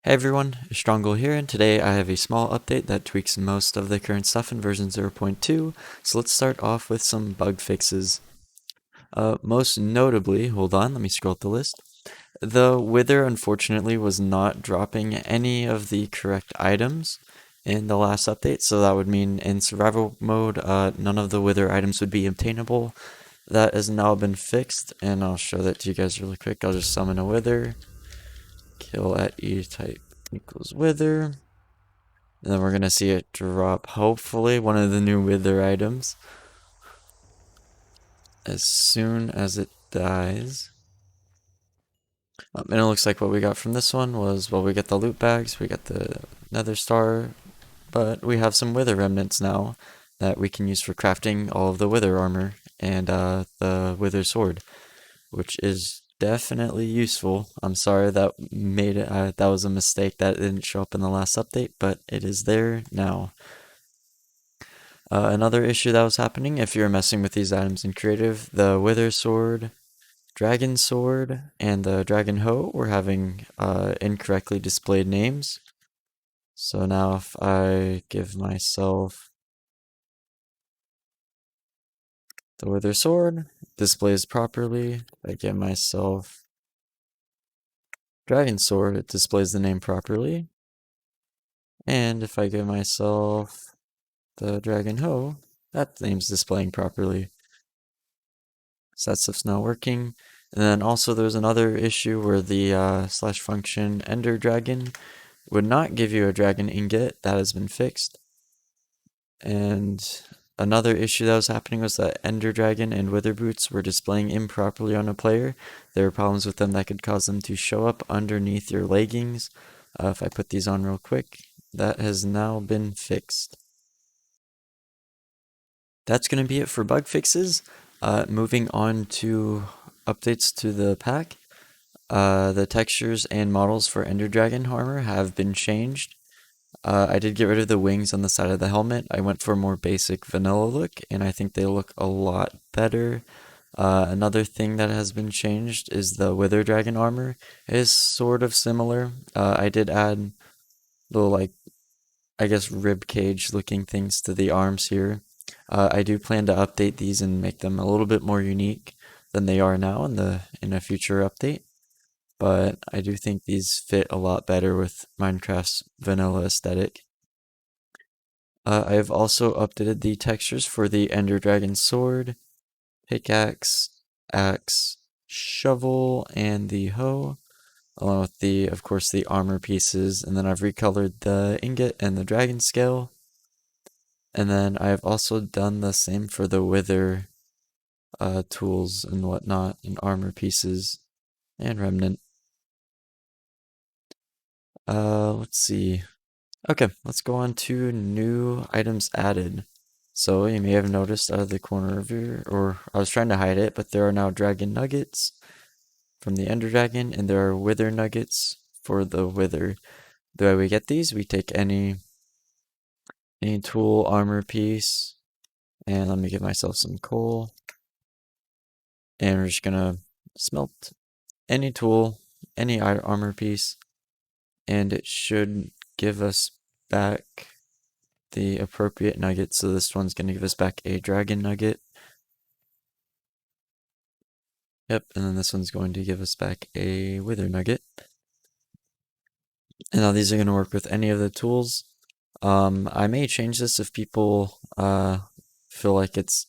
Hey everyone, Estrongel here, and today I have a small update that tweaks most of the current stuff in version 0.2, so let's start off with some bug fixes. Most notably, hold on, let me scroll up the list. The Wither unfortunately was not dropping any of the correct items in the last update, so that would mean in survival mode, none of the Wither items would be obtainable. That has now been fixed, and I'll show that to you guys really quick. I'll just summon a Wither, kill at E type equals Wither. And then we're going to see it drop, hopefully, one of the new Wither items as soon as it dies. And it looks like what we got from this one was, well, we get the loot bags, we got the nether star, but we have some Wither remnants now that we can use for crafting all of the Wither armor and the Wither sword, which is definitely useful. I'm sorry that made it, that was a mistake that didn't show up in the last update, but it is there now. Another issue that was happening, if you're messing with these items in creative, the Wither Sword, Dragon Sword, and the Dragon Hoe were having incorrectly displayed names. So now if I give myself the Wither Sword, it displays properly. If I give myself Dragon Sword, it displays the name properly. And if I give myself the Dragon Hoe, that name's displaying properly. So that stuff's not working. And then also there's another issue where the slash function Ender Dragon would not give you a dragon ingot. That has been fixed. And another issue that was happening was that Ender Dragon and Wither Boots were displaying improperly on a player. There were problems with them that could cause them to show up underneath your leggings. If I put these on real quick, that has now been fixed. That's going to be it for bug fixes. Moving on to updates to the pack. The textures and models for Ender Dragon armor have been changed. I did get rid of the wings on the side of the helmet. I went for a more basic vanilla look, and I think they look a lot better. Another thing that has been changed is the Wither Dragon armor. It is sort of similar. I did add little, like, I guess, rib cage looking things to the arms here. I do plan to update these and make them a little bit more unique than they are now in a future update. But I do think these fit a lot better with Minecraft's vanilla aesthetic. I have also updated the textures for the Ender Dragon sword, pickaxe, axe, shovel, and the hoe, along with of course, the armor pieces. And then I've recolored the ingot and the dragon scale. And then I've also done the same for the wither tools and whatnot, and armor pieces, and remnant. Let's see. Okay, let's go on to new items added. So you may have noticed out of the corner of or I was trying to hide it, but there are now dragon nuggets from the Ender Dragon, and there are wither nuggets for the wither. The way we get these, we take any tool, armor piece, and let me give myself some coal. And we're just gonna smelt any tool, any armor piece, and it should give us back the appropriate nugget. So this one's going to give us back a dragon nugget. Yep, and then this one's going to give us back a wither nugget. And now these are going to work with any of the tools. I may change this if people feel like it's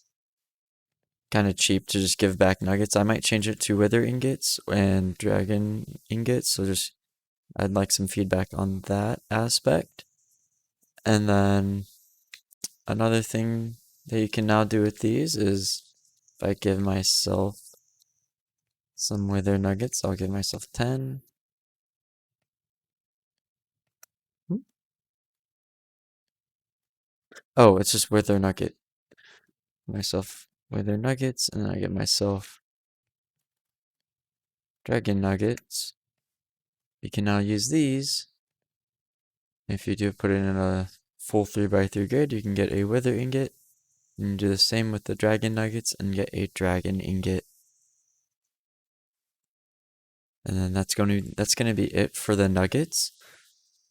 kind of cheap to just give back nuggets. I might change it to wither ingots and dragon ingots. So I'd like some feedback on that aspect. And then another thing that you can now do with these is if I give myself some wither nuggets, I'll give myself 10. Oh, it's just wither nugget. Myself wither nuggets, and then I get myself dragon nuggets. You can now use these. If you do put it in a full 3x3 grid, you can get a wither ingot. And do the same with the dragon nuggets and get a dragon ingot. And then that's gonna be it for the nuggets.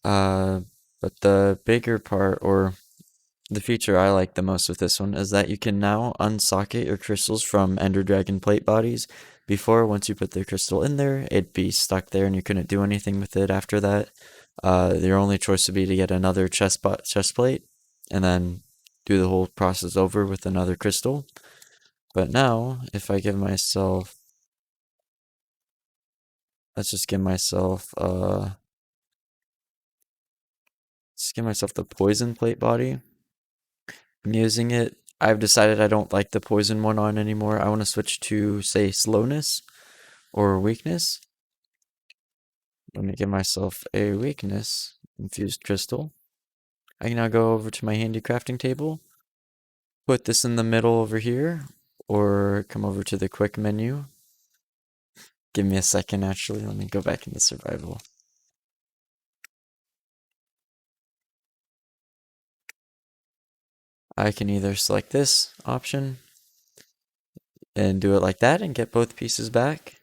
Uh, but the bigger part, or the feature I like the most with this one, is that you can now unsocket your crystals from Ender Dragon plate bodies. Before, once you put the crystal in there, it'd be stuck there and you couldn't do anything with it after that. Your only choice would be to get another chest plate and then do the whole process over with another crystal. But now, if I give myself, let's just give myself the poison plate body. I'm using it. I've decided I don't like the poison one on anymore. I want to switch to, say, slowness or weakness. Let me give myself a weakness infused crystal. I can now go over to my handy crafting table, put this in the middle over here, or come over to the quick menu. Give me a second, actually. Let me go back into survival. I can either select this option and do it like that and get both pieces back,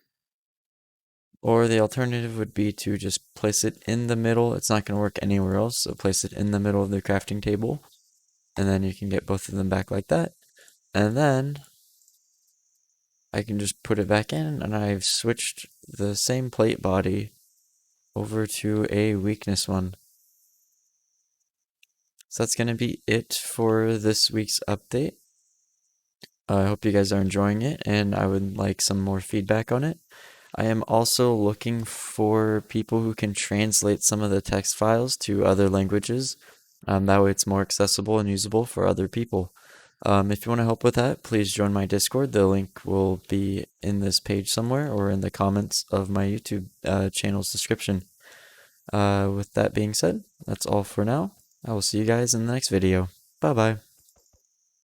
or the alternative would be to just place it in the middle. It's not going to work anywhere else, so place it in the middle of the crafting table, and then you can get both of them back like that. And then I can just put it back in, and I've switched the same plate body over to a weakness one. So that's going to be it for this week's update. I hope you guys are enjoying it, and I would like some more feedback on it. I am also looking for people who can translate some of the text files to other languages. That way it's more accessible and usable for other people. If you want to help with that, please join my Discord. The link will be in this page somewhere or in the comments of my YouTube channel's description. With that being said, that's all for now. I will see you guys in the next video. Bye bye.